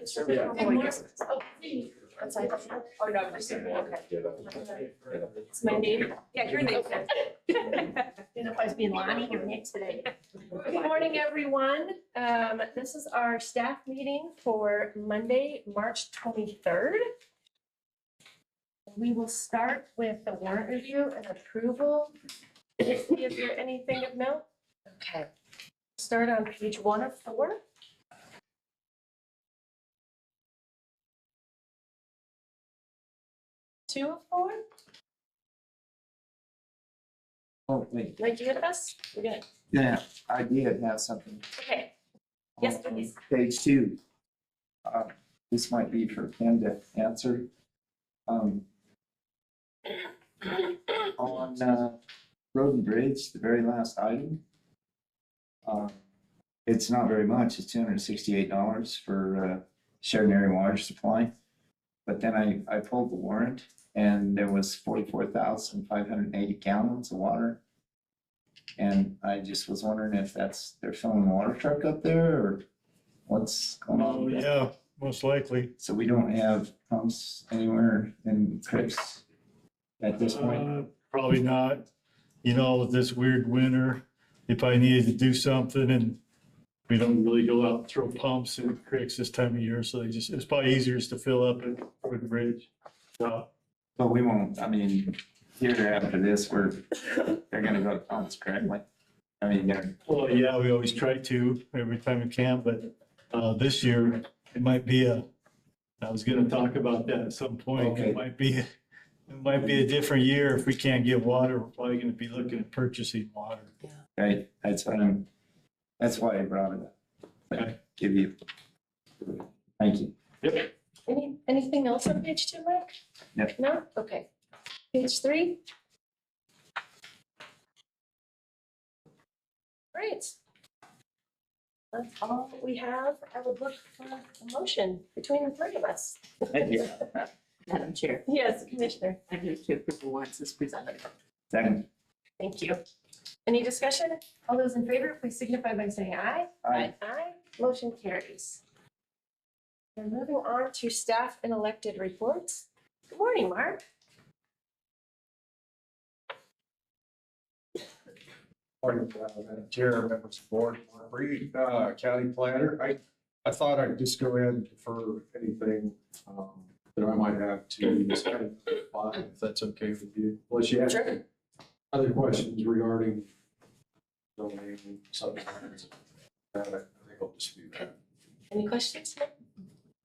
That's like, oh, no, I'm just saying, okay. It's my name. Yeah, your name. Didn't know if I was being Lonnie or Nick today. Good morning, everyone. This is our staff meeting for Monday, March 23rd. We will start with the warrant review and approval. Is there anything of note? Okay. Start on page 1 of 4. Two of 4? Oh, wait. Like you with us? We're good. Yeah, I did have something. Okay. Yes, please. Page 2. This might be for Ken to answer. On Road and Bridge, the very last item. It's not very much. It's $268 for shared and area water supply. But then I pulled the warrant and there was 44,580 gallons of water. And I just was wondering if they're filling a water truck up there or what's going on. Yeah, most likely. So we don't have pumps anywhere in Chris at this point? Probably not. You know, this weird winter, they probably needed to do something and we don't really go out and throw pumps in creeks this time of year. So it's probably easier just to fill up at the bridge. So, But we won't, I mean, here after this, they're gonna go to pumps, correct? Like, I mean, well, yeah, we always try to every time we can, but this year it might be I was gonna talk about that at some point. Okay. It might be a different year. If we can't get water, we're probably gonna be looking at purchasing water. right, that's why I brought it up. But Okay. give you, thank you. Yep. Anything else on page 2, Mike? Yep. No? Okay. Page 3. Great. That's all we have. I would look for a motion between the 3 of us. Thank you. Madam Chair, Yes, Commissioner. I move to approve the warrants as presented. Second. Thank you. Any discussion? All those in favor, please signify by saying aye. Aye. Aye. Motion carries. And moving on to staff and elected reports. Good morning, Mark. Morning, Madam Chair, members of the board, Mark Reed, county planner. I thought I'd just go ahead and defer anything that I might have to this kind of file, if that's okay with you. Unless you have Sure. other questions regarding zoning, subdivisions. I think I'll just do that. Any questions?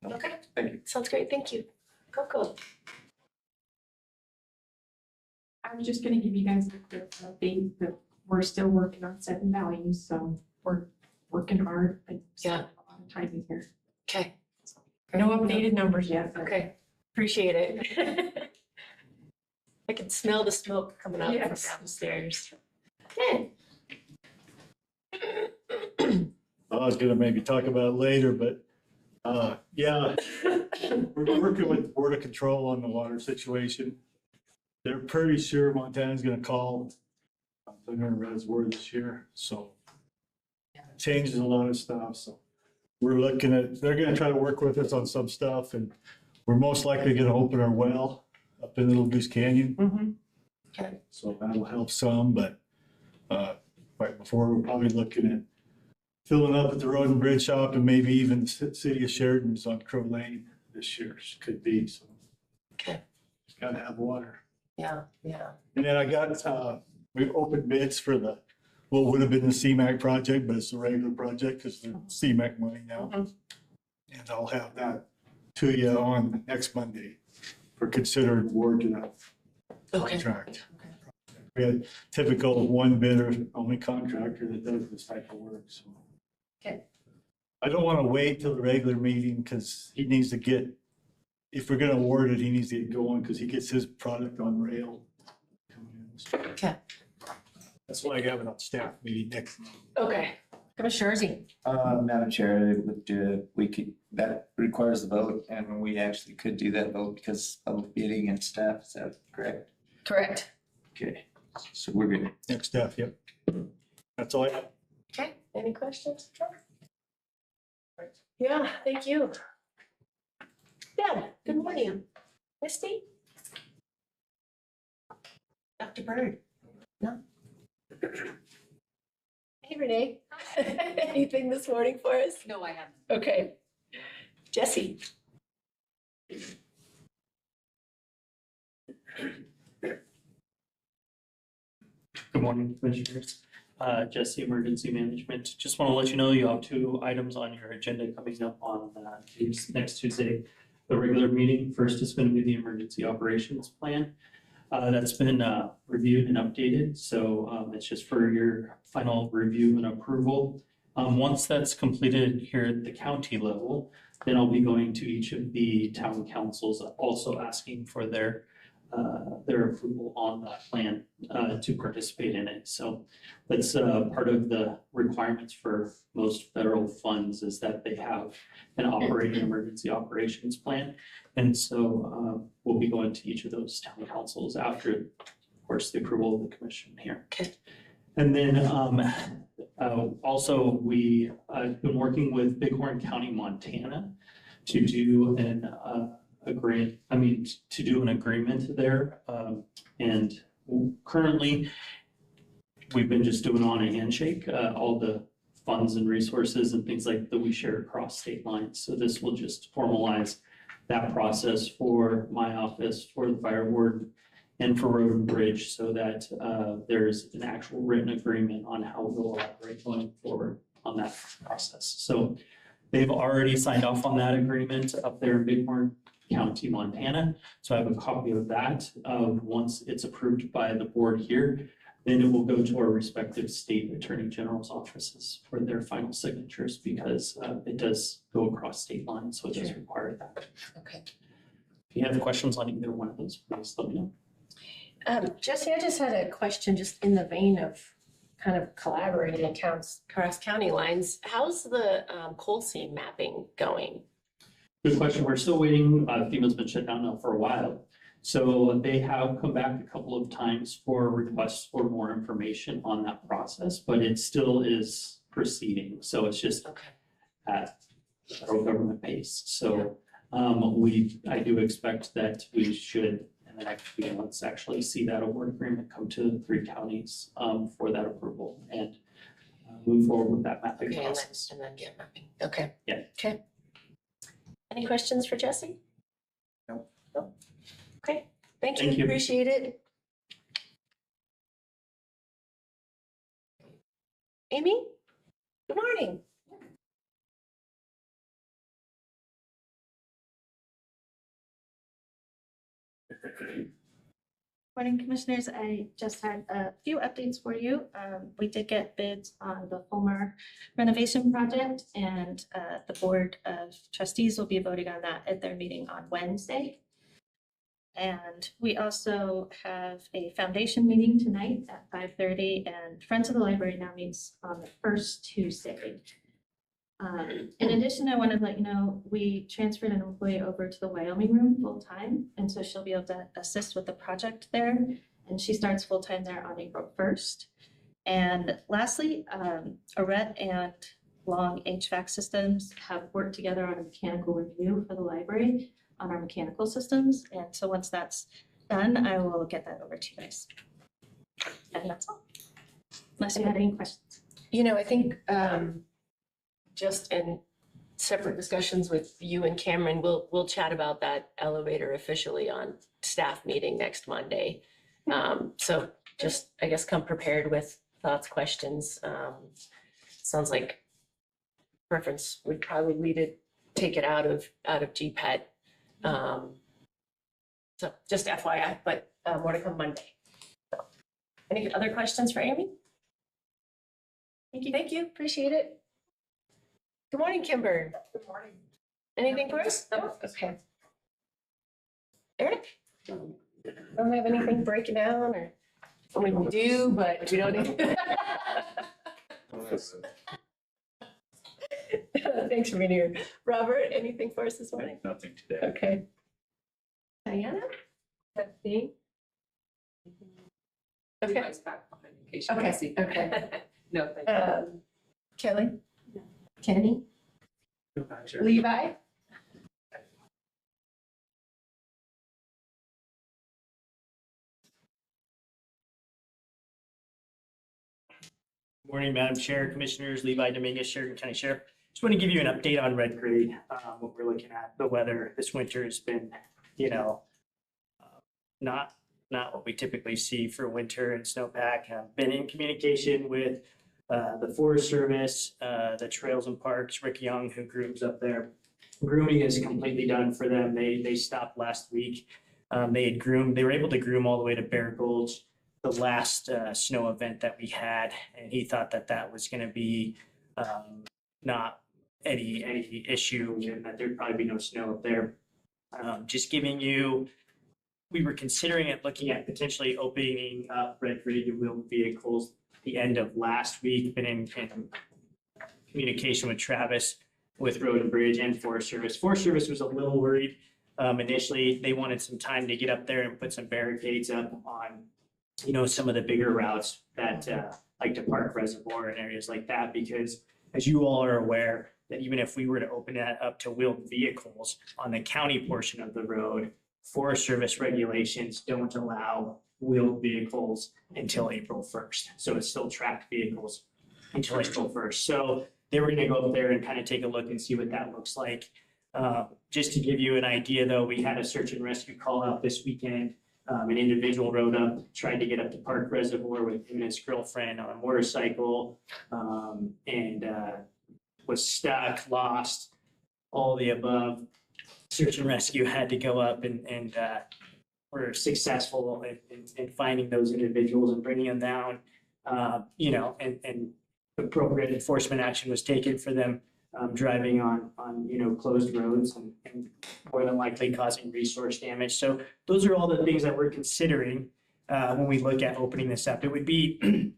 Okay. Thank you. Sounds great. Thank you. Coco. I was just gonna give you guys a quick update that we're still working on setting values, so we're working hard. But Yeah. a lot of time in here. Okay. No updated numbers yet. but- Okay. Appreciate it. I can smell the smoke coming up from Yes. downstairs. Okay. I was gonna maybe talk about it later, but yeah, we're working with the Board of Control on the water situation. They're pretty sure Montana's gonna call Thunder Reservoir this year, so it changes a lot of stuff. So we're looking at, they're gonna try to work with us on some stuff, and we're most likely gonna open our well up in Little Goose Canyon. Mm-hmm. Okay. So that'll help some, but right before, we're probably looking at filling up at the Road and Bridge shop and maybe even the city of Sheridan's on Crow Lane this year, could be, so. Okay. Just gotta have water. Yeah. And then I got, we opened bids for what would have been the CMAC project, but it's a regular project because the CMAC money now. Mhm. And I'll have that to you on next Monday for considered award to that Okay. contract. We had typical one bidder, only contractor that does this type of work, so. Okay. I don't want to wait till the regular meeting because he needs to get, if we're going to award it, he needs to get going because he gets his product on rail. Okay. That's why I have it on staff meeting next month. Okay. Commissioner Ersing. Madam Chair, that requires the vote and we actually could do that vote because of bidding and stuff. Is that correct? Correct. Okay, so we're good. Next staff, yep. That's all I have. Okay. Any questions? Yeah, thank you. Deb, good morning. Misty? Dr. Bird? No? Hey, Renee. Anything this morning for us? No, I haven't. Okay. Jesse? Good morning, Commissioners. Jesse, Emergency Management. Just want to let you know you have 2 items on your agenda coming up on next Tuesday, the regular meeting. First is going to be the Emergency Operations Plan. That's been reviewed and updated, so it's just for your final review and approval. Once that's completed here at the county level, then I'll be going to each of the town councils, also asking for their approval on that plan to participate in it. So that's part of the requirements for most federal funds is that they have an operating emergency operations plan. And so we'll be going to each of those town councils after, of course, the approval of the commission here. Okay. And then also we been working with Bighorn County, Montana to do to do an agreement there. And currently, we've been just doing on a handshake, all the funds and resources and things like that we share across state lines. So this will just formalize that process for my office, for the fire warden, and for road and bridge, so that there's an actual written agreement on how we'll operate going forward on that process. So they've already signed off on that agreement up there in Bighorn County, Montana. So I have a copy of that. Once it's approved by the board here, then it will go to our respective state attorney general's offices for their final signatures, because it does go across state lines, so it does require that. Okay. If you have questions on either one of those, please let me know. Jesse, I just had a question just in the vein of kind of collaborating accounts across county lines. How's the coal seam mapping going? Good question. We're still waiting. FEMA's been shut down now for a while. So they have come back a couple of times for requests for more information on that process, but it still is proceeding. So it's just Okay. at federal government pace. So I do expect that we should, in the next few months, actually see that award agreement come to the 3 counties for that approval and move forward with that mapping Okay, process. and then get mapping. Okay. Yeah. Okay. Any questions for Jesse? Nope. Nope. Okay, thank you. Thank you. Appreciate it. Amy, good morning. Morning, Commissioners. I just had a few updates for you. We did get bids on the Fulmer renovation project, and the Board of Trustees will be voting on that at their meeting on Wednesday. And we also have a foundation meeting tonight at 5:30, and Friends of the Library now meets on the first Tuesday. In addition, I wanted to let you know, we transferred an employee over to the Wyoming room full-time, and so she'll be able to assist with the project there. And she starts full-time there on April 1st. And lastly, Arette and Long HVAC Systems have worked together on a mechanical review for the library on our mechanical systems. And so once that's done, I will get that over to you guys. And that's all. Unless you had any questions. You know, I think just in separate discussions with you and Cameron, we'll chat about that elevator officially on staff meeting next Monday. So just, I guess, come prepared with thoughts, questions. Sounds like preference would probably to take it out of GPET. So just FYI, but more to come Monday. So, any other questions for Amy? Thank you, appreciate it. Good morning, Kimber. Good morning. Anything for us? No? Okay. Eric? Don't have anything breaking down or, I mean, we do, but we don't need. Thanks for being here. Robert, anything for us this morning? Nothing today. Okay. Diana? Nothing? Okay. Okay, okay. No, thank you. Kelly? Kenny? Levi? Morning, Madam Chair, Commissioners, Levi Dominguez, Sheridan County Sheriff. Just want to give you an update on red grade, what we're looking at. The weather this winter has been, not what we typically see for winter and snowpack. I've been in communication with the Forest Service, the Trails and Parks, Rick Young, who grooms up there. Grooming is completely done for them. They stopped last week. They were able to groom all the way to Bear Gulch, the last snow event that we had, and he thought that was going to be not any issue, and that there'd probably be no snow up there. Just giving you, we were considering looking at potentially opening up red graded wheeled vehicles at the end of last week. Been in communication with Travis, with Road and Bridge and Forest Service. Forest Service was a little worried. Initially, they wanted some time to get up there and put some barricades up on, some of the bigger routes that like to Park Reservoir and areas like that, because as you all are aware, that even if we were to open that up to wheeled vehicles on the county portion of the road, Forest Service regulations don't allow wheeled vehicles until April 1st. So it's still tracked vehicles until April 1st. So they were going to go up there and kind of take a look and see what that looks like. Just to give you an idea, though, we had a search and rescue call out this weekend. An individual rode up, tried to get up to Park Reservoir with him and his girlfriend on a motorcycle, and was stuck, lost, all the above. Search and rescue had to go up and were successful in finding those individuals and bringing them down, and appropriate enforcement action was taken for them driving on closed roads and more than likely causing resource damage. So those are all the things that we're considering when we look at opening this up. It would be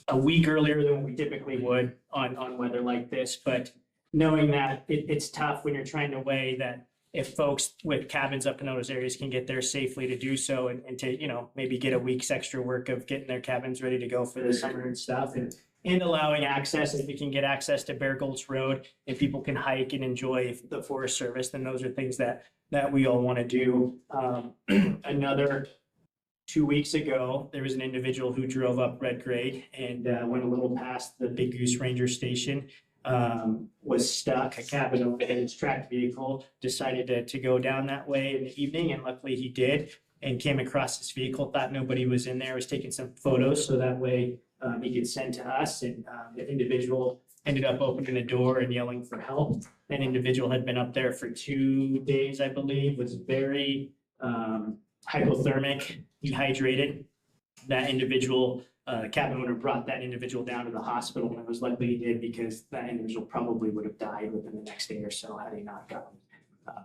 a week earlier than we typically would on weather like this, but knowing that it's tough when you're trying to weigh that if folks with cabins up in those areas can get there safely to do so and to, maybe get a week's extra work of getting their cabins ready to go for the summer and stuff, and allowing access, if we can get access to Bear Gulch Road, if people can hike and enjoy the Forest Service, then those are things that we all want to do. Another 2 weeks ago, there was an individual who drove up red grade and went a little past the Big Goose Ranger Station, was stuck. A cabin owner in his tracked vehicle decided to go down that way in the evening, and luckily he did, and came across this vehicle, thought nobody was in there, was taking some photos so that way he could send to us, and the individual ended up opening the door and yelling for help. That individual had been up there for 2 days, I believe, was very hypothermic, dehydrated. That individual, cabin owner brought that individual down to the hospital, and it was likely he did because that individual probably would have died within the next day or so had he not gotten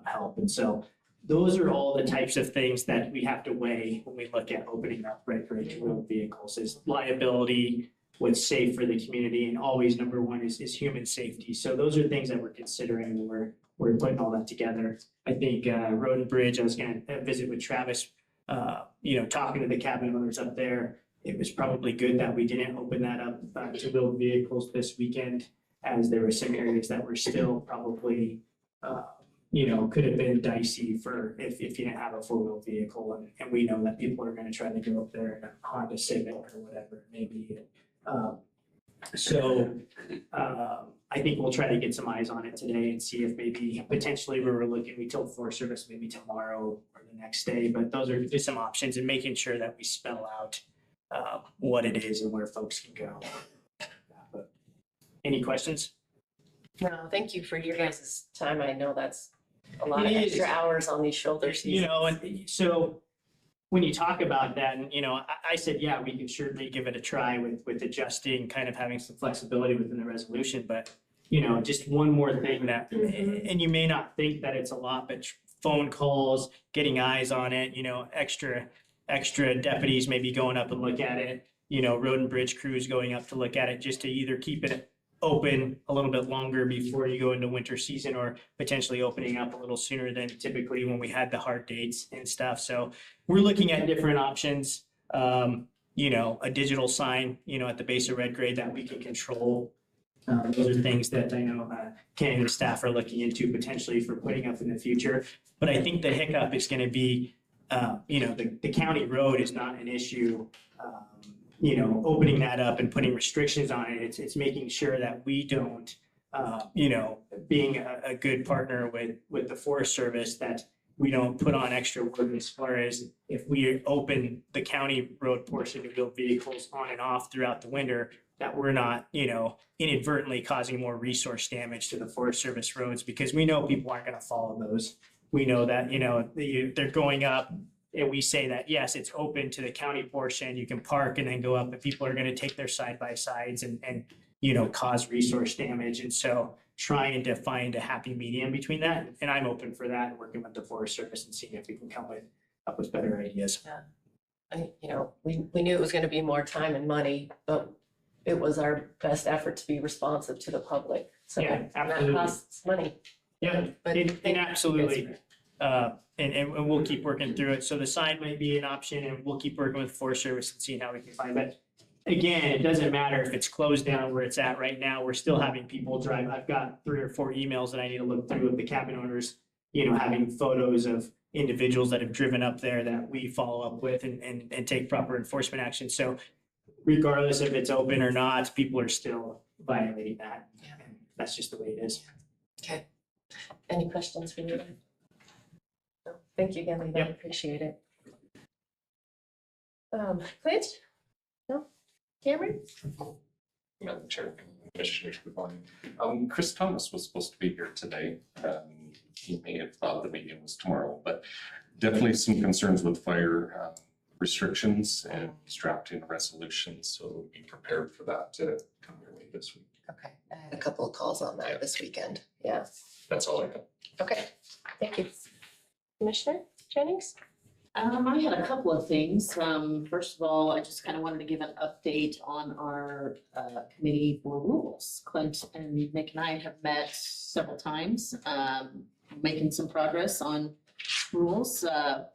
help. And so those are all the types of things that we have to weigh when we look at opening up red grade wheeled vehicles. Is liability, what's safe for the community, and always number one is human safety. So those are things that we're considering when we're putting all that together. I think Road and Bridge, I was going to visit with Travis, talking to the cabin owners up there. It was probably good that we didn't open that up to wheeled vehicles this weekend, as there were some areas that were still probably could have been dicey for if you didn't have a four-wheel vehicle. And we know that people are going to try to go up there in a Honda Civic or whatever it may be. I think we'll try to get some eyes on it today and see if maybe potentially we told Forest Service maybe tomorrow or the next day, but those are just some options, and making sure that we spell out what it is and where folks can go. But any questions? No, thank you for your guys' time. I know that's a lot of It is. extra hours on these shoulder seasons. And so when you talk about that, and, I said, yeah, we can certainly give it a try with adjusting, kind of having some flexibility within the resolution. But, just one more thing that, and you may not think that it's a lot, but phone calls, getting eyes on it, extra deputies maybe going up and look at it, Road and Bridge crews going up to look at it, just to either keep it open a little bit longer before you go into winter season, or potentially opening up a little sooner than typically when we had the hard dates and stuff. So we're looking at different options, a digital sign, at the base of red grade that we can control. Those are things that I know Ken and the staff are looking into potentially for putting up in the future. But I think the hiccup is going to be, the county road is not an issue opening that up and putting restrictions on it. It's making sure that we don't, being a good partner with the Forest Service, that we don't put on extra work as far as if we open the county road portion to build vehicles on and off throughout the winter, that we're not, inadvertently causing more resource damage to the Forest Service roads, because we know people aren't gonna follow those. We know that, they're going up, and we say that, yes, it's open to the county portion, you can park and then go up, but people are gonna take their side by sides and cause resource damage. And so trying to find a happy medium between that, and I'm open for that, working with the Forest Service and seeing if we can come up with better ideas. We knew it was gonna be more time and money, but it was our best effort to be responsive to the public. So Yeah, and absolutely. that costs money. Yeah, But and thank you. absolutely. And we'll keep working through it. So the sign might be an option, and we'll keep working with Forest Service and seeing how we can find it. Again, it doesn't matter if it's closed down where it's at right now. We're still having people drive. I've got 3 or 4 emails that I need to look through of the cabin owners, having photos of individuals that have driven up there that we follow up with and take proper enforcement action. So regardless if it's open or not, people are still violating that. And that's just the way it is. Okay. Any questions for you? No. Thank you again, Lena. I Yep. appreciate it. Clint? No? Cameron? Madam Chair, Commissioners, good morning. Chris Thomas was supposed to be here today. He may have thought the meeting was tomorrow, but definitely some concerns with fire restrictions, and he's drafting a resolution, so be prepared for that to come your way this week. Okay, I had a couple of calls on that Yeah. this weekend. Yeah. That's all I have. Okay, thank you. Commissioner Jennings? I had a couple of things. First of all, I just kind of wanted to give an update on our committee for rules. Clint and Nick and I have met several times, making some progress on rules.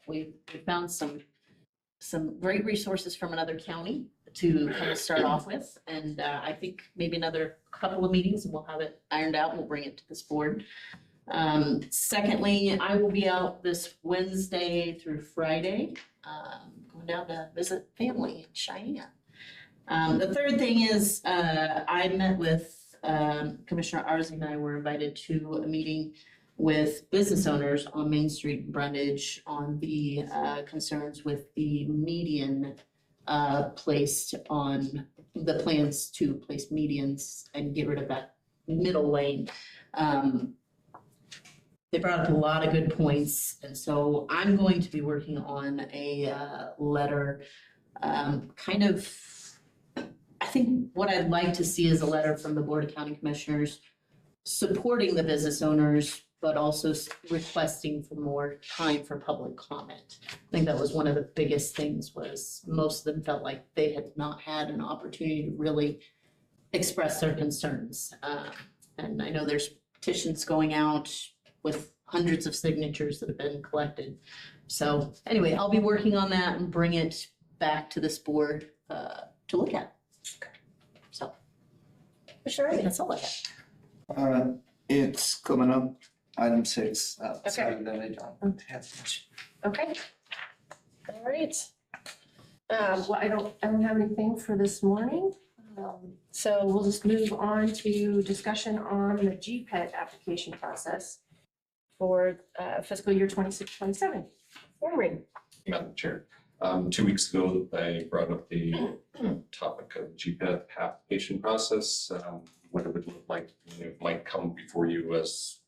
We found some great resources from another county to kind of start off with. And I think maybe another couple of meetings and we'll have it ironed out and we'll bring it to this board. Secondly, I will be out this Wednesday through Friday, going down to visit family in Cheyenne. The third thing is, I met with, Commissioner Arzi and I were invited to a meeting with business owners on Main Street in Brundage on the, concerns with the median, placed on the plans to place medians and get rid of that middle lane. They brought up a lot of good points, and so I'm going to be working on a letter, kind of, I think what I'd like to see is a letter from the Board of County Commissioners supporting the business owners, but also requesting for more time for public comment. I think that was one of the biggest things, was most of them felt like they had not had an opportunity to really express their concerns. And I know there's petitions going out with hundreds of signatures that have been collected. So anyway, I'll be working on that and bring it back to this board to look at. So. Sure. That's all I have. It's coming up, item 6, outside that I don't have much. Okay. All right. Well, I don't have anything for this morning. So we'll just move on to discussion on the GPET application process for fiscal year 26-27. Cameron? Madam Chair, 2 weeks ago, I brought up the topic of GPET application process, what it would look like, it might come before you as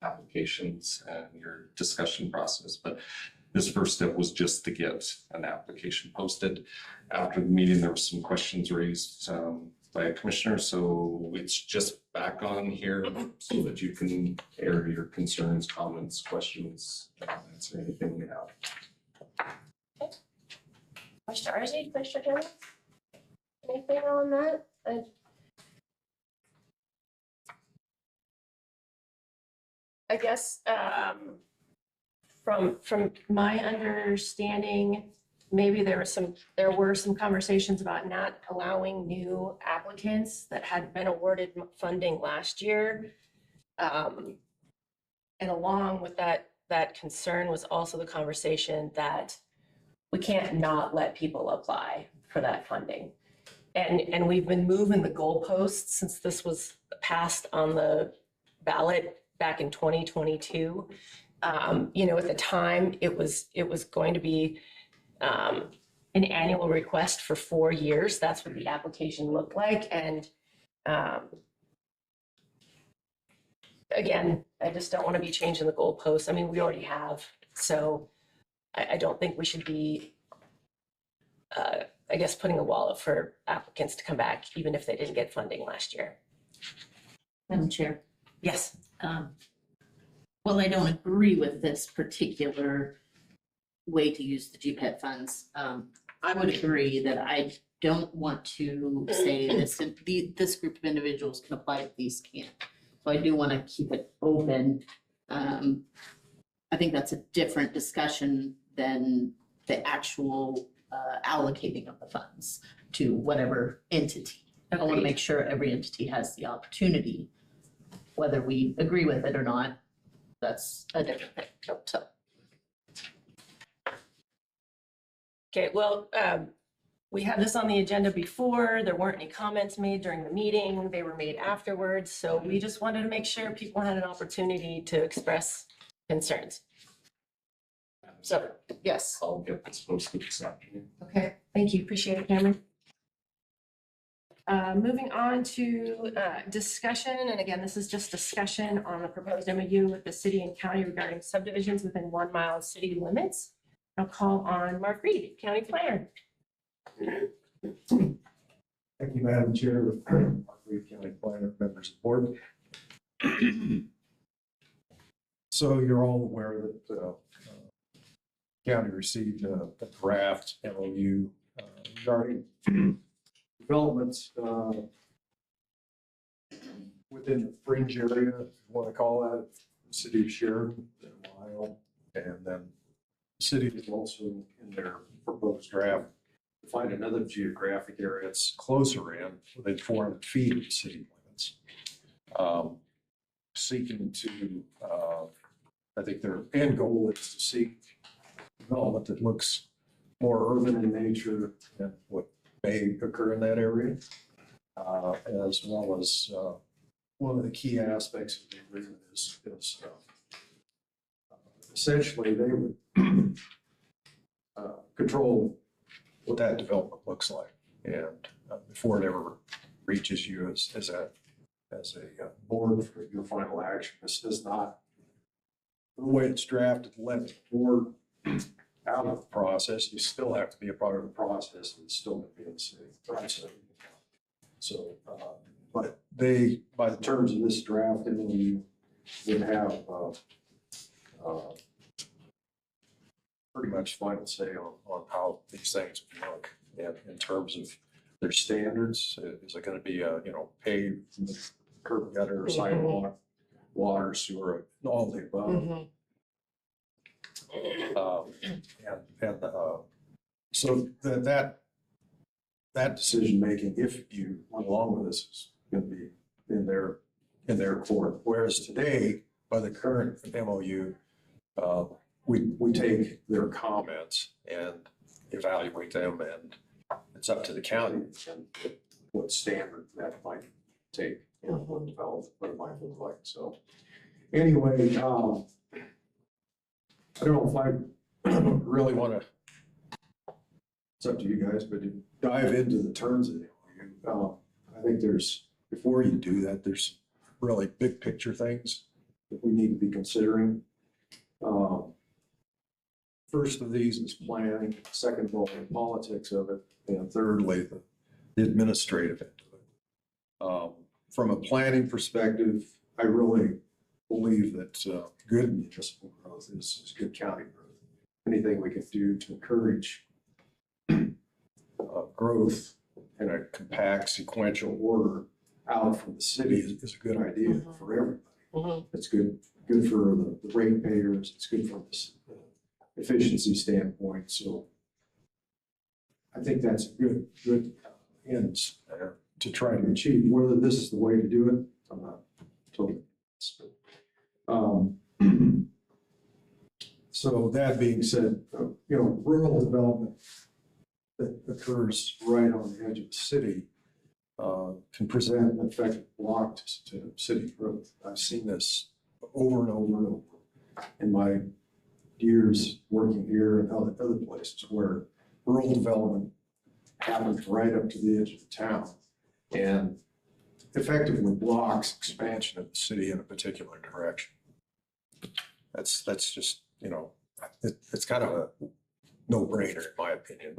applications and your discussion process. But this first step was just to get an application posted. After the meeting, there were some questions raised by a commissioner, so it's just back on here so that you can air your concerns, comments, questions, answer anything you have. Commissioner Arzi, Commissioner Jennings? Anything on that? I guess from my understanding, maybe there were some conversations about not allowing new applicants that had been awarded funding last year. And along with that concern was also the conversation that we can't not let people apply for that funding. And we've been moving the goalposts since this was passed on the ballot back in 2022. You know, at the time, it was going to be an annual request for 4 years. That's what the application looked like. And again, I just don't want to be changing the goalposts. I mean, we already have. So I don't think we should be, I guess, putting a wall up for applicants to come back, even if they didn't get funding last year. Madam Chair. Yes. Well, I don't agree with this particular way to use the GPET funds. I would agree that I don't want to say this, this group of individuals can apply, but these can't. So I do want to keep it open. I think that's a different discussion than the actual allocating of the funds to whatever entity. I want to make sure every entity has the opportunity, whether we agree with it or not. That's a different thing. So. Okay, well, we had this on the agenda before. There weren't any comments made during the meeting. They were made afterwards. So we just wanted to make sure people had an opportunity to express concerns. So, yes. I'll get this posted this afternoon. Okay, thank you. Appreciate it, Cameron. Moving on to discussion, and again, this is just discussion on the proposed MOU with the city and county regarding subdivisions within 1 mile of city limits. I'll call on Mark Reed, County Planner. Thank you, Madam Chair, Mark Reed, County Planner, members of the board. So you're all aware that county received a draft MOU regarding developments within the fringe area, if you want to call that, the city of Sheridan, Ohio, and then the city is also in their proposed draft to find another geographic area that's closer in, within 400 feet of the city limits. Seeking to, I think their end goal is to seek development that looks more urban in nature than what may occur in that area, as well as one of the key aspects of the agreement is essentially they would control what that development looks like, and before it ever reaches you as a board for your final action. This does not, the way it's drafted, let the board out of the process. You still have to be a part of the process, and it's still going to be in the city. So, but they, by the terms of this draft, you would have pretty much final say on how these things look, and in terms of their standards. Is it going to be paved, curb gutter, sidewalk, water, sewer, all the above? So that decision making, if you went along with this, is going to be in their court. Whereas today, by the current MOU, we take their comments and evaluate them, and it's up to the county and what standard that might take and what development, what it might look like. So anyway, I don't know if I really want to, it's up to you guys, but to dive into the terms of the MOU, I think before you do that, there's really big picture things that we need to be considering. First of these is planning, second of all, the politics of it, and thirdly, the administrative end of it. From a planning perspective, I really believe that good municipal growth is good county growth. Anything we can do to encourage growth in a compact sequential order out from the city is a good idea for everybody. It's good for the ratepayers. It's good from the efficiency standpoint. So I think that's a good end to try to achieve. Whether this is the way to do it, I'm not totally. So that being said, rural development that occurs right on the edge of the city can present an effective block to city growth. I've seen this over and over and over in my years working here and other places where rural development happens right up to the edge of the town and effectively blocks expansion of the city in a particular direction. That's just, you know, it's kind of a no-brainer in my opinion.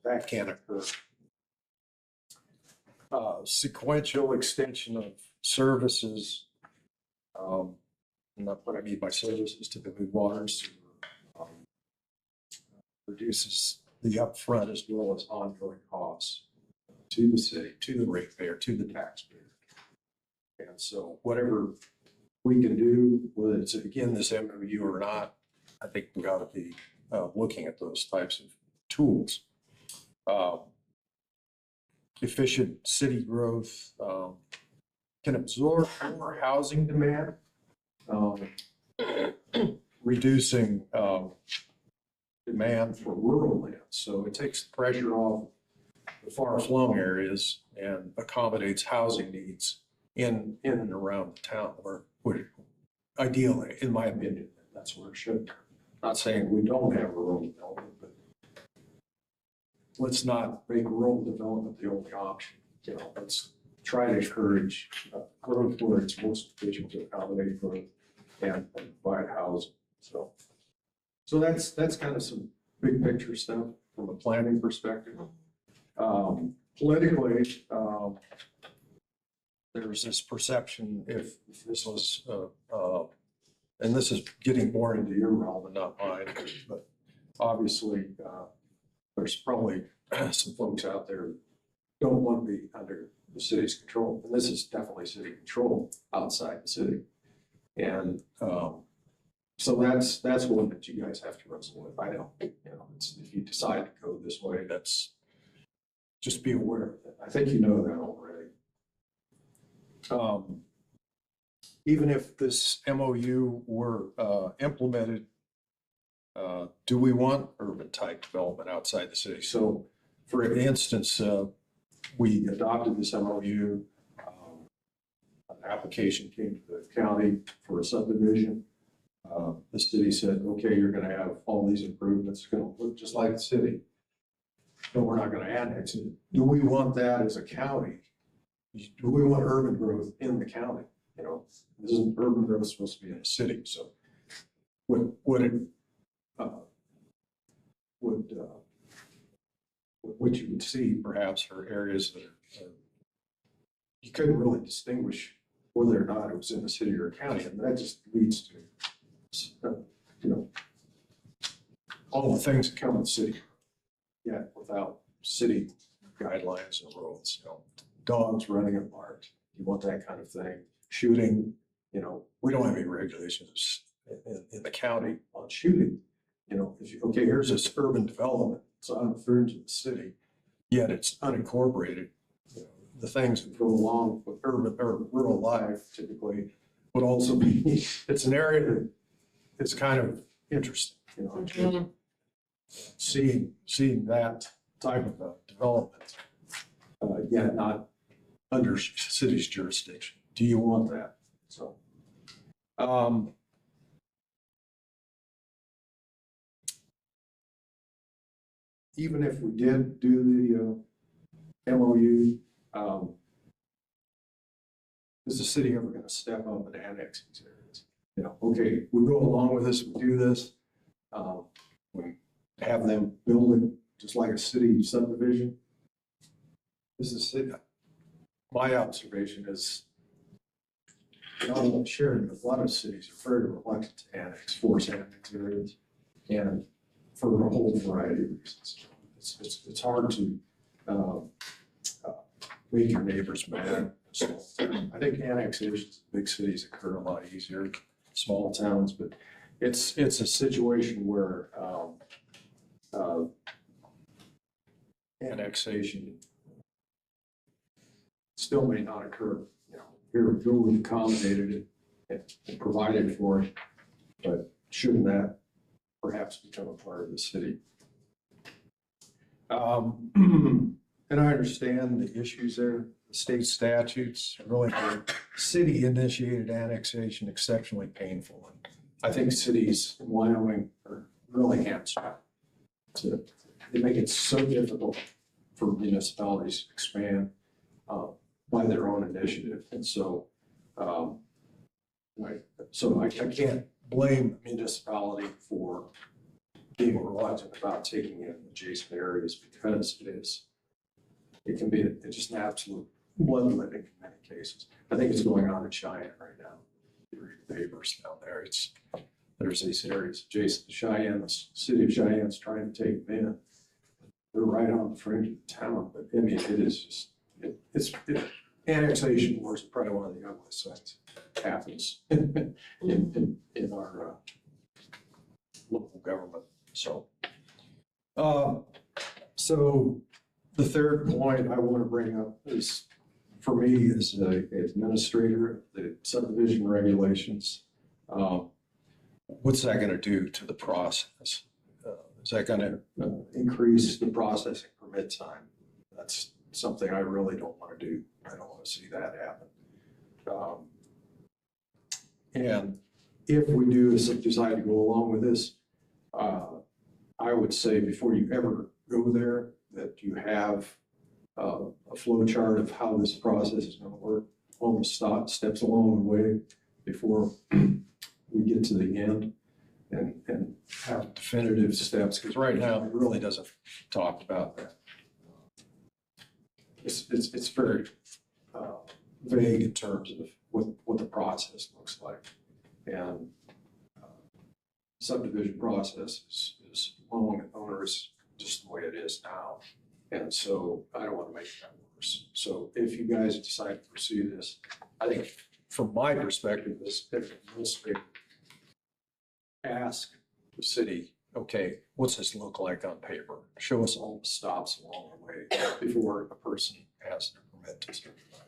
That can't occur. Sequential extension of services. Not what I mean by services, typically water, sewer, reduces the upfront as well as ongoing costs to the city, to the ratepayer, to the taxpayer. And so whatever we can do, whether it's again this MOU or not, I think we ought to be looking at those types of tools. Efficient city growth can absorb more housing demand, reducing demand for rural land. So it takes the pressure off the far-flung areas and accommodates housing needs in and around the town, or would ideally, in my opinion, that's where it should. Not saying we don't have rural development, but let's not make rural development the only option. You know, let's try to encourage growth where it's most efficient to accommodate growth and provide housing. So that's kind of some big picture stuff from a planning perspective. Politically, there's this perception if this was, and this is getting more into your realm and not mine, but obviously there's probably some folks out there who don't want to be under the city's control. And this is definitely city control outside the city. And so that's one that you guys have to wrestle with. I know, you know, if you decide to go this way, that's just be aware of it. I think you know that already. Even if this MOU were implemented, do we want urban type development outside the city? So for instance, we adopted this MOU. An application came to the county for a subdivision. The city said, okay, you're going to have all these improvements. It's going to look just like the city, but we're not going to annex it. Do we want that as a county? Do we want urban growth in the county? You know, this isn't urban growth supposed to be in a city. So what you would see perhaps are areas that you couldn't really distinguish whether or not it was in a city or a county, and that just leads to you know, all the things that come with city, yet without city guidelines and rules. You know, dogs running at parks, you want that kind of thing. Shooting, you know, we don't have any regulations in the county on shooting. You know, if you, okay, here's this urban development, it's on the fringe of the city, yet it's unincorporated. You know, the things that go along with urban or rural life typically would also be, it's an area that it's kind of interesting, you know, seeing that type of development, yet not under city's jurisdiction. Do you want that? So, even if we did do the MOU, is the city ever going to step up and annex these areas? You know, okay, we go along with this, we do this, we have them build it just like a city subdivision. This is city. My observation is, not only sharing, but a lot of cities are very reluctant to annex, force annex areas, and for a whole variety of reasons. It's hard to make your neighbors mad. So I think annexations in big cities occur a lot easier, small towns, but it's a situation where annexation still may not occur. You know, here we've accommodated it and provided for it, but shouldn't that perhaps become a part of the city? And I understand the issues there, the state statutes, really, the city-initiated annexation exceptionally painful. And I think cities in Wyoming are really hamstrung. They make it so difficult for municipalities to expand by their own initiative. And so, I can't blame a municipality for being reluctant about taking in adjacent areas because it can be just an absolute bloodletting in many cases. I think it's going on in Cheyenne right now. You read the papers down there. There's these areas adjacent to Cheyenne. The city of Cheyenne's trying to take them in. They're right on the fringe of the town, but I mean, it is just, annexation wars are probably one of the ugliest things that happens in our local government. So the third point I want to bring up is, for me, as an administrator of the subdivision regulations, what's that going to do to the process? Is that going to increase the processing permit time? That's something I really don't want to do. I don't want to see that happen. And if we do decide to go along with this, I would say before you ever go there, that you have a flow chart of how this process is going to work, all the steps along the way before we get to the end, and have definitive steps, because right now it really doesn't talk about that. It's very vague in terms of what the process looks like. And subdivision process is long and onerous, just the way it is now. And so I don't want to make that worse. So if you guys decide to pursue this, I think from my perspective, this administrator, ask the city, okay, what's this look like on paper? Show us all the stops along the way before a person has their permit to certify.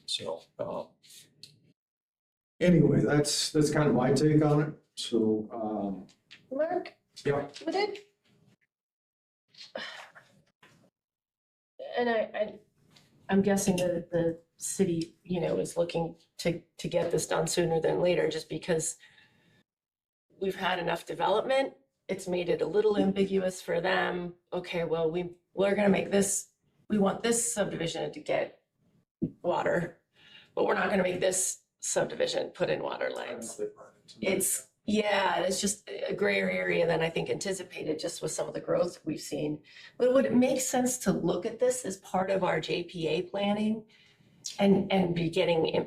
So anyway, that's kind of my take on it. So Mark? Yeah. Would it? And I'm guessing that the city, is looking to get this done sooner than later, just because we've had enough development. It's made it a little ambiguous for them. Okay, well, we're gonna make this, we want this subdivision to get water, but we're not gonna make this subdivision put in water lines. It's just a grayer area than I think anticipated, just with some of the growth we've seen. But would it make sense to look at this as part of our JPA planning and be getting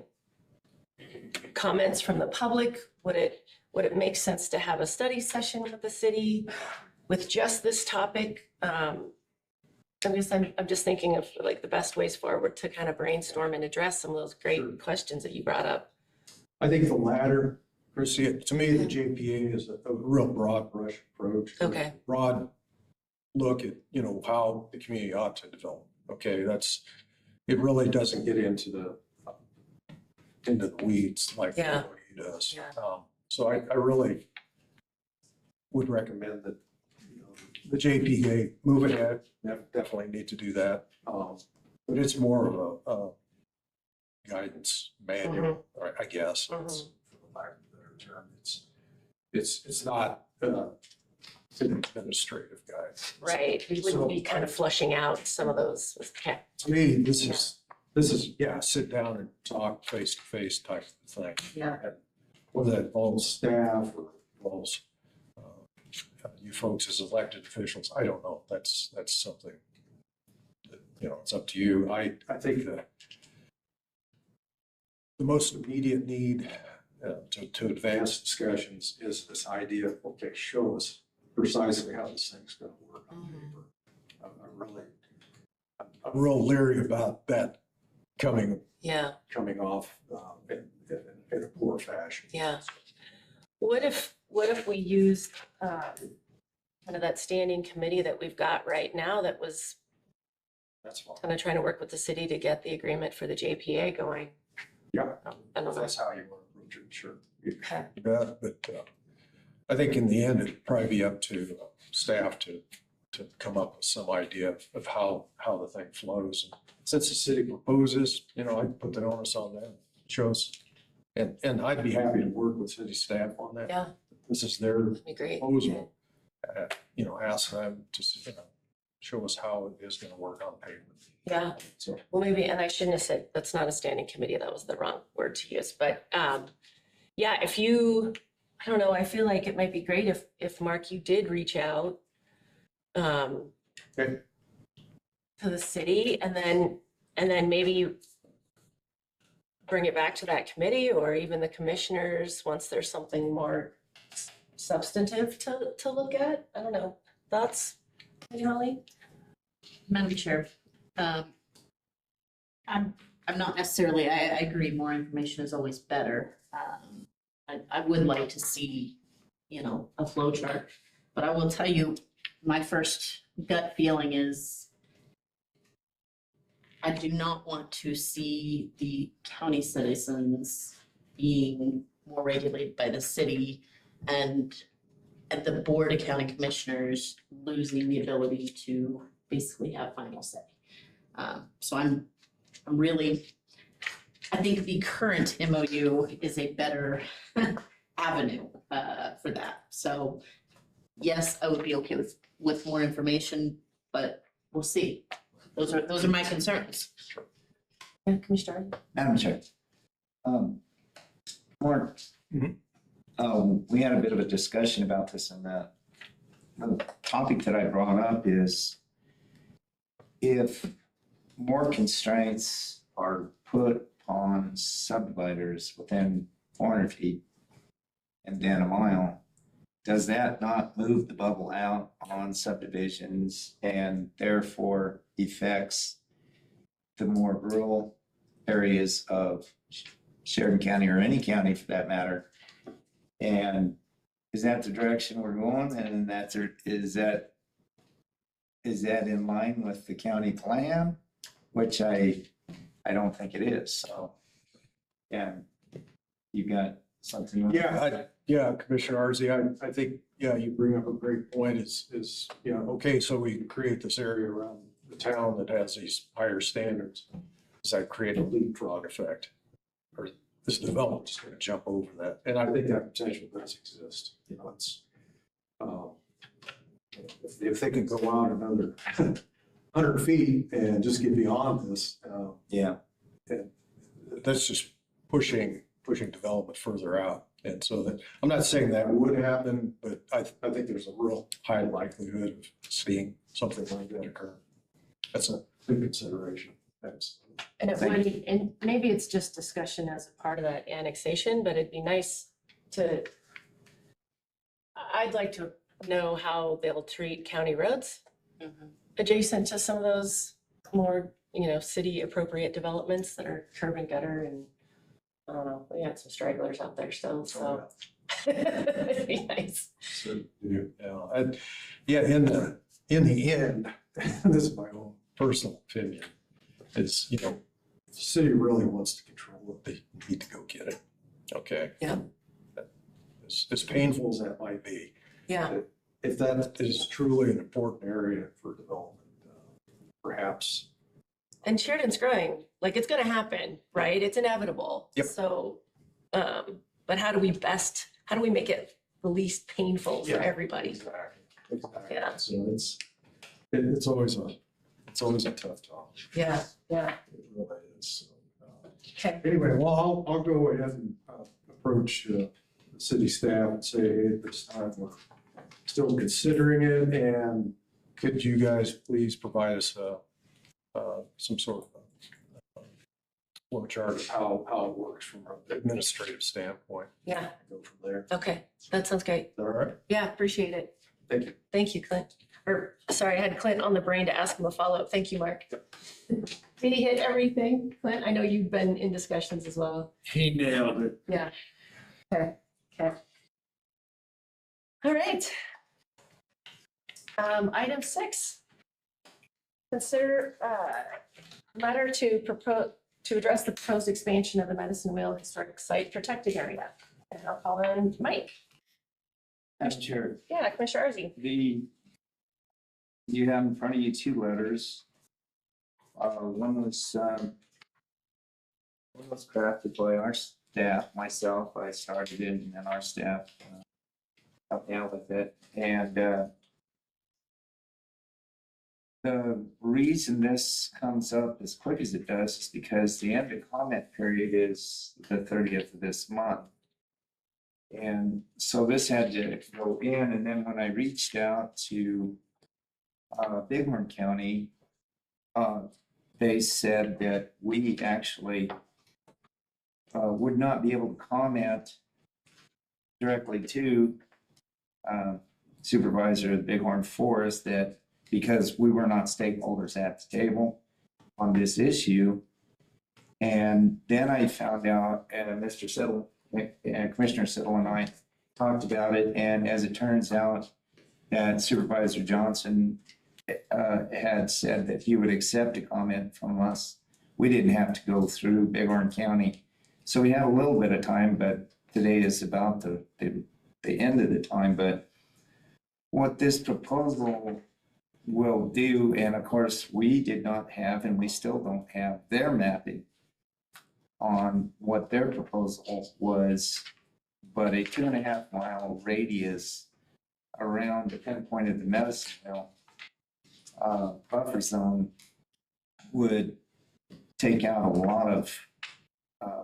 comments from the public? Would it make sense to have a study session with the city with just this topic? I'm just thinking of like the best ways forward to kind of brainstorm and address some of those great questions that you brought up. I think the latter, Chrissy, to me, the JPA is a real broad brush approach. Okay. Broad look at, how the community ought to develop. Okay, it really doesn't get into the weeds like the OE does. Yeah. So I really would recommend that, the JPA move ahead. Definitely need to do that. But it's more of a guidance manual, I guess. It's, for the lack of a better term, it's not an administrative guide. Right, we wouldn't be kind of flushing out some of those. Okay. To me, this is sit down and talk face to face type of thing. Yeah. And whether that involves staff or involves you folks as elected officials, I don't know. That's something that, it's up to you. I think that the most immediate need to advance discussions is this idea of, okay, show us precisely how this thing's going to work on paper. I'm real leery about that coming off in a poor fashion. Yeah. What if we used kind of that standing committee that we've got right now that was That's fine. kind of trying to work with the city to get the agreement for the JPA going? Yeah. I don't know. That's how you want to approach it, sure. Okay. You bet, but I think in the end, it'd probably be up to staff to to come up with some idea of how the thing flows. Since the city proposes, you know, I put the onus on them, shows. And I'd be happy to work with city staff on that. Yeah. This is their That'd be great. proposal. You know, ask them to, you know, show us how it is gonna work on paper. Yeah, So, well, maybe, and I shouldn't have said, that's not a standing committee, that was the wrong word to use, but, yeah, if you, I don't know, I feel like it might be great if Mark, you did reach out, Okay. to the city and then maybe you bring it back to that committee or even the commissioners, once there's something more substantive to look at. I don't know, thoughts, Holly? Madam Chair, I'm not necessarily, I agree, more information is always better. I would like to see, you know, a flow chart, but I will tell you, my first gut feeling is I do not want to see the county citizens being more regulated by the city and the Board of County Commissioners losing the ability to basically have final say. So I'm really, I think the current MOU is a better avenue for that. So yes, I would be okay with more information, but we'll see. Those are my concerns. Yeah, Commissioner. Madam Chair. Mark. We had a bit of a discussion about this, and the topic that I brought up is if more constraints are put on subdividers within 400 feet and then a mile, does that not move the bubble out on subdivisions and therefore affects the more rural areas of Sheridan County or any county for that matter? And is that the direction we're going? And is that in line with the county plan? Which I don't think it is, so. Yeah, you got something? Yeah, Commissioner Arzi, I think, yeah, you bring up a great point is, yeah, okay, so we create this area around the town that has these higher standards. Does that create a leapfrog effect? Or this development is gonna jump over that? And I think that potential does exist, you know, it's, if they can go out another 100 feet and just get beyond this, Yeah. that's just pushing development further out. And so that, I'm not saying that would happen, but I think there's a real high likelihood of seeing something like that occur. That's a big consideration. Thanks. And it might, and maybe it's just discussion as a part of that annexation, but it'd be nice to, I'd like to know how they'll treat county roads adjacent to some of those more, you know, city appropriate developments that are curb and gutter and I don't know, we got some stragglers out there still, so. It'd be nice. So, yeah, in the end, this is my own personal opinion, is, you know, the city really wants to control it, they need to go get it. Okay? Yeah. As painful as that might be. Yeah, If that is truly an important area for development, perhaps. and Sheridan's growing, like it's gonna happen, right? It's inevitable. Yep. So, but how do we make it the least painful for Yeah. everybody? Exactly. Yeah. So it's always a tough talk. Yeah, yeah. It really is. Okay. Anyway, well, I'll go ahead and approach the city staff and say, hey, at this time, we're still considering it, and could you guys please provide us some sort of flow chart of how it works from an administrative standpoint? Yeah, Go from there. okay, that sounds great. All right. Yeah, appreciate it. Thank you. Thank you, Clint. Or, sorry, I had Clint on the brain to ask him a follow-up. Thank you, Mark. Did he hit everything, Clint? I know you've been in discussions as well. He nailed it. Yeah. Okay, okay. All right. Item 6. Consider letter to address the proposed expansion of the Medicine Wheel Historic Site Protected Area. And I'll call in Mike. Madam Chair, Yeah, Commissioner Arzi. the you have in front of you two letters. One was crafted by our staff, myself, I started it, and then our staff helped me out with it. And the reason this comes up as quick as it does is because the end of comment period is the 30th of this month. And so this had to go in, and then when I reached out to Bighorn County, they said that we actually would not be able to comment directly to supervisor of Bighorn Forest, that because we were not stakeholders at the table on this issue. And then I found out, and Mr. Siddle and Commissioner Siddle and I talked about it, and as it turns out, that Supervisor Johnson had said that he would accept a comment from us. We didn't have to go through Bighorn County. So we had a little bit of time, but today is about the end of the time. But what this proposal will do, and of course, we did not have, and we still don't have their mapping on what their proposal was, but a 2.5 mile radius around the pinpoint of the medicine mill buffer zone would take out a lot of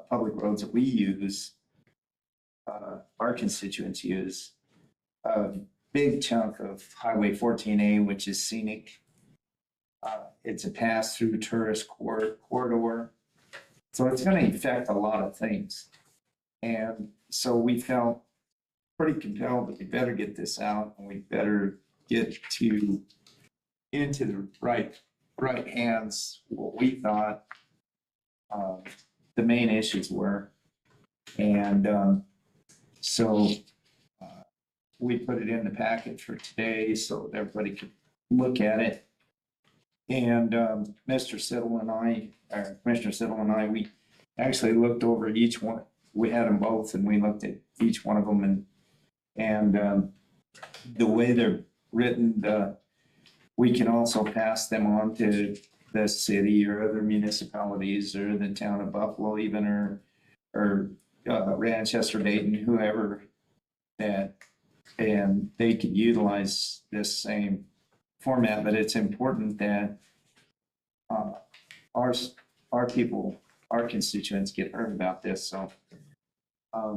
public roads that we use, our constituents use. A big chunk of Highway 14A, which is scenic. It's a pass-through tourist corridor. So it's going to affect a lot of things. And so we felt pretty compelled that we better get this out, and we better get into the right hands what we thought the main issues were. And so we put it in the packet for today so that everybody could look at it. And Mr. Siddle and I, or Commissioner Siddle and I, we actually looked over each one. We had them both, and we looked at each one of them, and the way they're written, we can also pass them on to the city or other municipalities or the town of Buffalo even, or Manchester, Dayton, whoever, that, and they could utilize this same format. But it's important that our people, our constituents get heard about this. So I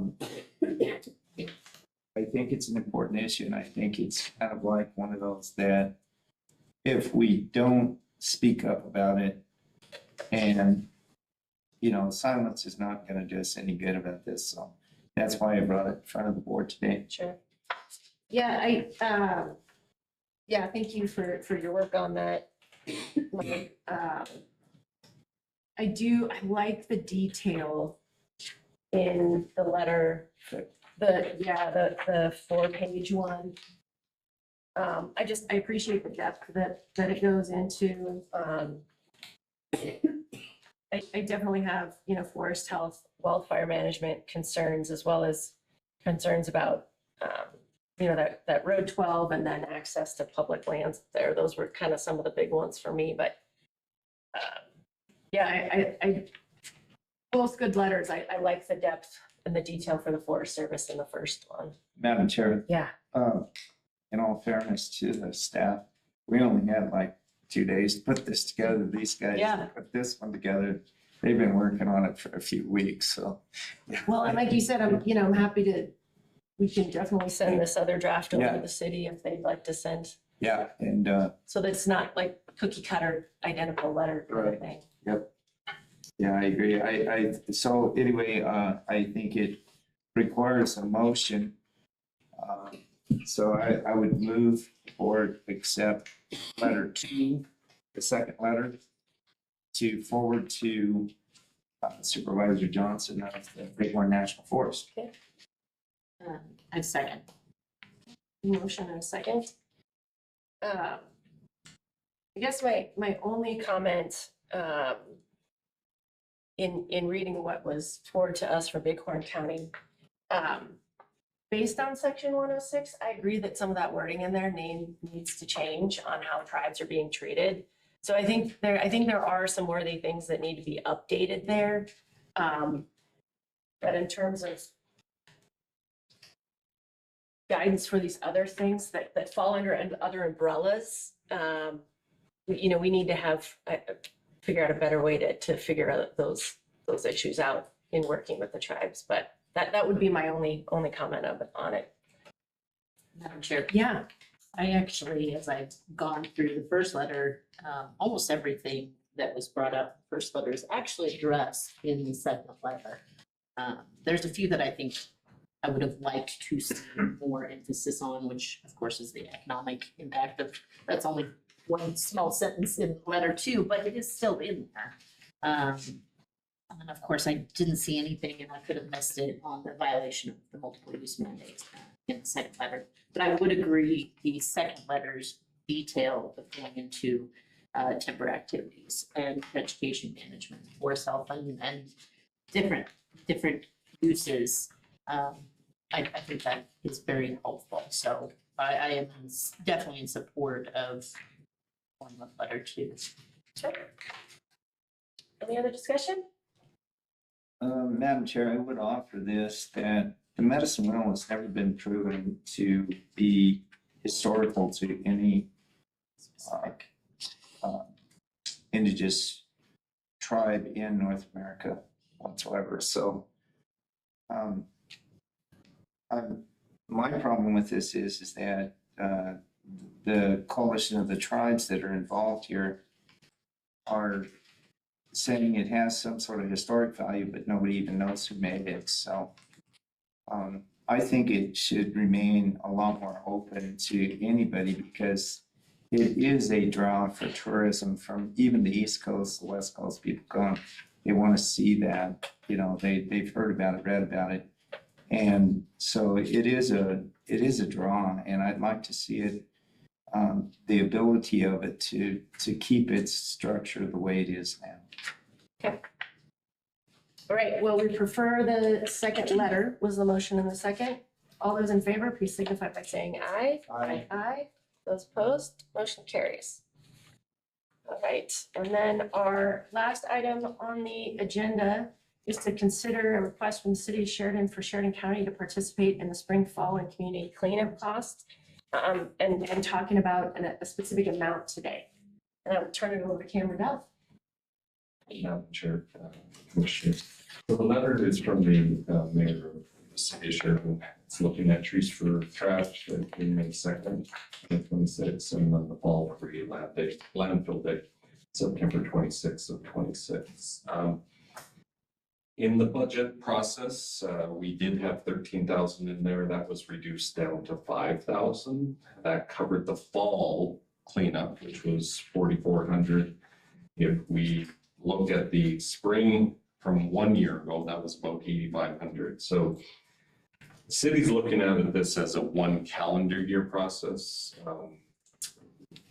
think it's an important issue, and I think it's kind of like one of those that if we don't speak up about it, and silence is not going to do us any good about this. So that's why I brought it in front of the board today. Sure. Yeah, thank you for your work on that. Like, I like the detail in the letter, the 4-page one. I appreciate the depth that it goes into. I definitely have, forest health, wildfire management concerns, as well as concerns about, that Road 12 and then access to public lands there. Those were kind of some of the big ones for me, but I both good letters. I like the depth and the detail for the Forest Service in the first one. Madam Chair, Yeah. in all fairness to the staff, we only had like 2 days to put this together. These guys put this one together. They've been working on it for a few weeks, so. Well, and like you said, I'm happy we can definitely send this other draft over to the city if they'd like to send. Yeah, and So that's not like cookie cutter identical letter kind of thing. Yep. Yeah, I agree. So anyway, I think it requires a motion. So I would move or accept letter 2, the second letter, to forward to Supervisor Johnson of the Bighorn National Forest. I second. Motion and a second. I guess my only comment in reading what was forwarded to us from Bighorn County, based on section 106, I agree that some of that wording in their name needs to change on how tribes are being treated. So I think there are some worthy things that need to be updated there. But in terms of guidance for these other things that fall under other umbrellas, we need to have, figure out a better way to figure out those issues out in working with the tribes. But that would be my only comment on it. Madam Chair, Yeah. I actually, as I've gone through the first letter, almost everything that was brought up, in the first letter is actually addressed in the second letter. There's a few that I think I would have liked to see more emphasis on, which of course is the economic impact of, that's only one small sentence in letter 2, but it is still in there. And of course, I didn't see anything, and I could have missed it, on the violation of the multiple use mandate in the second letter. But I would agree, the second letter's detail of going into timber activities and vegetation management for cell phone and different uses. I think that is very helpful. So I am definitely in support of one of letter 2. Sure. Any other discussion? Madam Chair, I would offer this, that the medicine wheel has never been proven to be historical to any indigenous tribe in North America whatsoever. So my problem with this is that the coalition of the tribes that are involved here are saying it has some sort of historic value, but nobody even knows who made it. So I think it should remain a lot more open to anybody, because it is a draw for tourism from even the East Coast, the West Coast. People come, they want to see that, they've heard about it, read about it. And so it is a draw, and I'd like to see it, the ability of it to keep its structure the way it is now. Okay. All right, well, we prefer the second letter, was the motion in the second. All those in favor, please signify by saying aye. Aye. Aye. Those opposed, motion carries. All right, and then our last item on the agenda is to consider a request from the city of Sheridan for Sheridan County to participate in the spring, fall, and community cleanup costs, and talking about a specific amount today. And I'll turn it over to Cameron Duff. Madam Chair, Commissioners. So the letter is from the mayor of the city of Sheridan. It's looking at trees for trash in May 2nd, 2026, and then the fall for landfill day, September 26th of 26. In the budget process, we did have 13,000 in there. That was reduced down to 5,000. That covered the fall cleanup, which was 4,400. If we look at the spring from 1 year ago, that was about 8,500. So the city's looking at this as a 1 calendar year process.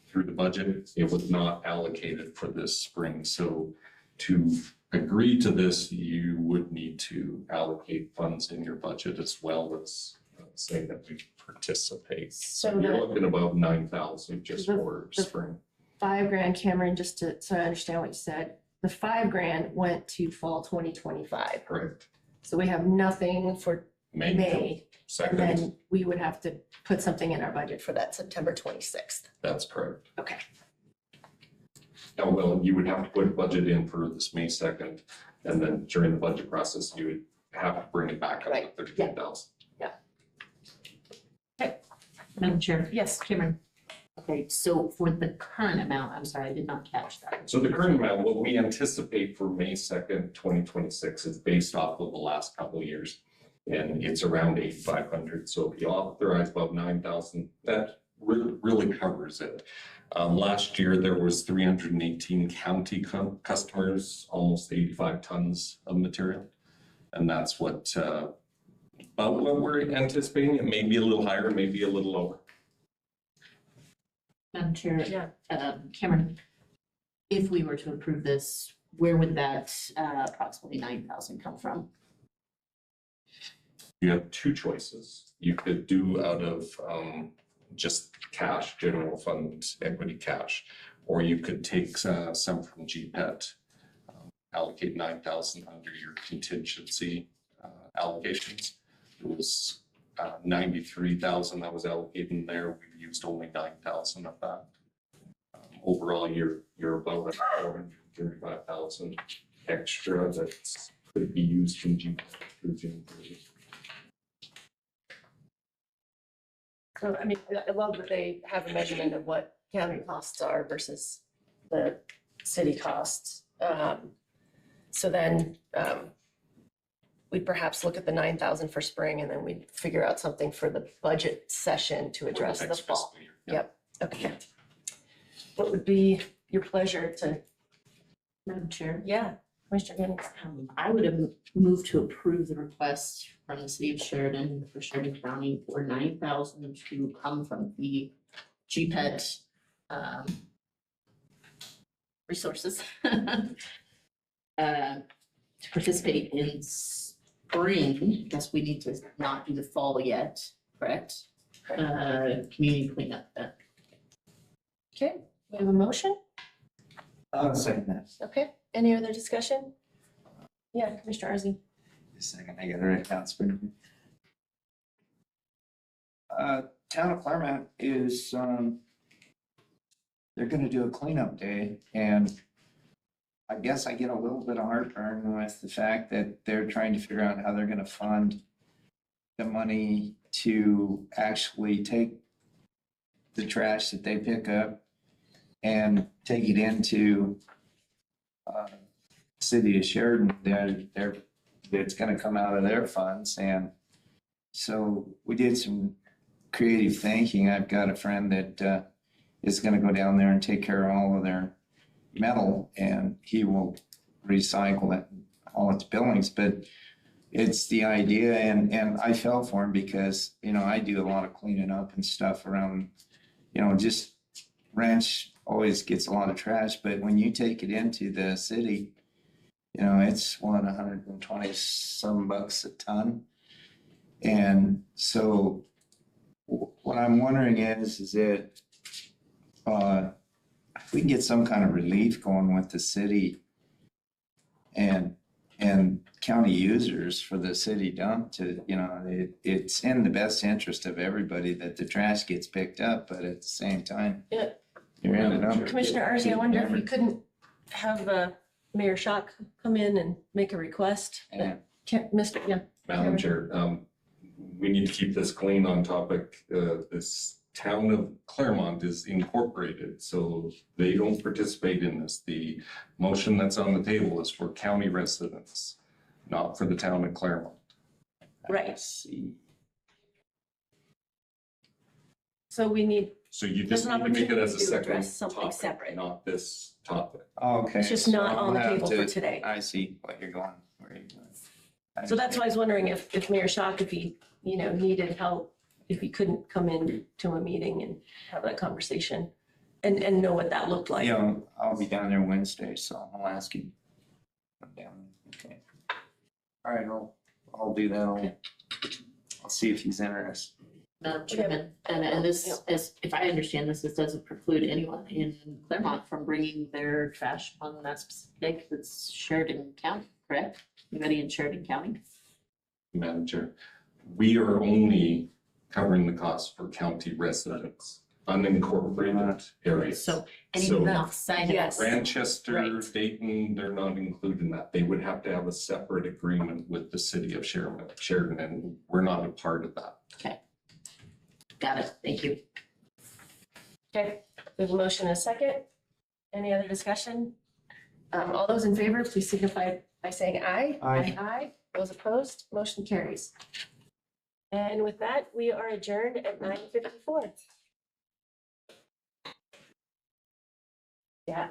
Through the budget, it was not allocated for this spring. So to agree to this, you would need to allocate funds in your budget as well as say that we participate. So you're looking about 9,000 just for the spring. $5,000, Cameron, so I understand what you said. The $5,000 went to fall 2025. Correct. So we have nothing for May May, and 2nd. then we would have to put something in our budget for that September 26th. That's correct. Okay. Oh, well, you would have to put a budget in for this May 2nd, and then during the budget process, you would have to bring it back up Right. to 13,000. Madam Chair, Yes. Cameron. Okay, so for the current amount, I'm sorry, I did not catch that. So the current amount, what we anticipate for May 2nd, 2026 is based off of the last couple of years. And it's around 8,500. So if you authorize about 9,000, that really covers it. Last year, there was 318 county customers, almost 85 tons of material. And that's what, about what we're anticipating. It may be a little higher, maybe a little lower. Madam Chair. Yeah. Cameron, if we were to approve this, where would that approximately 9,000 come from? you have two choices. You could do out of just cash, general fund equity cash, or you could take some from GPET, allocate 9,000 under your contingency allocations. It was 93,000 that was allocated in there. We've used only 9,000 of that. Overall, you're about 435,000 extra that could be used from GPET through June 30. So, I mean, I love that they have a measurement of what county costs are versus the city costs. So then, we'd perhaps look at the 9,000 for spring, and then we'd figure out something for the budget session to address the Next fall. fiscal year. Yeah. Yep, okay. What would be your pleasure to, Madam Chair. yeah, Commissioner Giddens? I would have moved to approve the request from the city of Sheridan for Sheridan County for 9,000 to come from the GPET resources. To participate in spring, I guess we need to not do the fall yet, correct? Community cleanup. Okay, we have a motion? I'll second that. Okay, any other discussion? Yeah, Commissioner Arzi. Just a second, I gotta write down spring. Town of Claremont is, they're gonna do a cleanup day, and I guess I get a little bit of heartburn with the fact that they're trying to figure out how they're gonna fund the money to actually take the trash that they pick up and take it into city of Sheridan. It's gonna come out of their funds, and so we did some creative thinking. I've got a friend that is gonna go down there and take care of all of their metal, and he will recycle it, all its billings, but it's the idea, and I fell for him because, you know, I do a lot of cleaning up and stuff around, you know, just ranch always gets a lot of trash, but when you take it into the city, you know, it's $120 some bucks a ton. And so what I'm wondering is that if we can get some kind of relief going with the city and county users for the city dump to, you know, it's in the best interest of everybody that the trash gets picked up, but at the same time, Yeah. you're in a dump. Commissioner Arzi, I wonder if we couldn't have Mayor Schock come in and make a request? Yeah. Yeah. Madam Chair, we need to keep this clean on topic. This town of Claremont is incorporated, so they don't participate in this. The motion that's on the table is for county residents, not for the town of Claremont. Right. See. So we need, So you There's just an need to make it as a opportunity to second address something topic, separate. not this topic. Okay. it's just so not on the I'll have table for to- today. I see what you're going, where you're going. So that's why I was wondering if Mayor Schock, if he, you know, needed help, if he couldn't come in to a meeting and have that conversation and know what that looked like. You know, I'll be down there Wednesday, so I'll ask him. I'm down, okay. All right, I'll do that. I'll see if he's interested. Madam Chairman, and this, as, if I understand this, this doesn't preclude anyone in Claremont from bringing their trash on that specific, that's Sheridan County, correct? Anybody in Sheridan County? Madam Chair, we are only covering the cost for county residents, unincorporated areas. So So- anyone outside of. Yes. Manchester, Right. Dayton, they're not included in that. They would have to have a separate agreement with the city of Sheridan, and we're not a part of that. Got it, thank you. Okay, we have a motion and a second. Any other discussion? All those in favor, please signify by saying aye. Aye. Aye. Those opposed, motion carries. And with that, we are adjourned at 9:54. Yeah.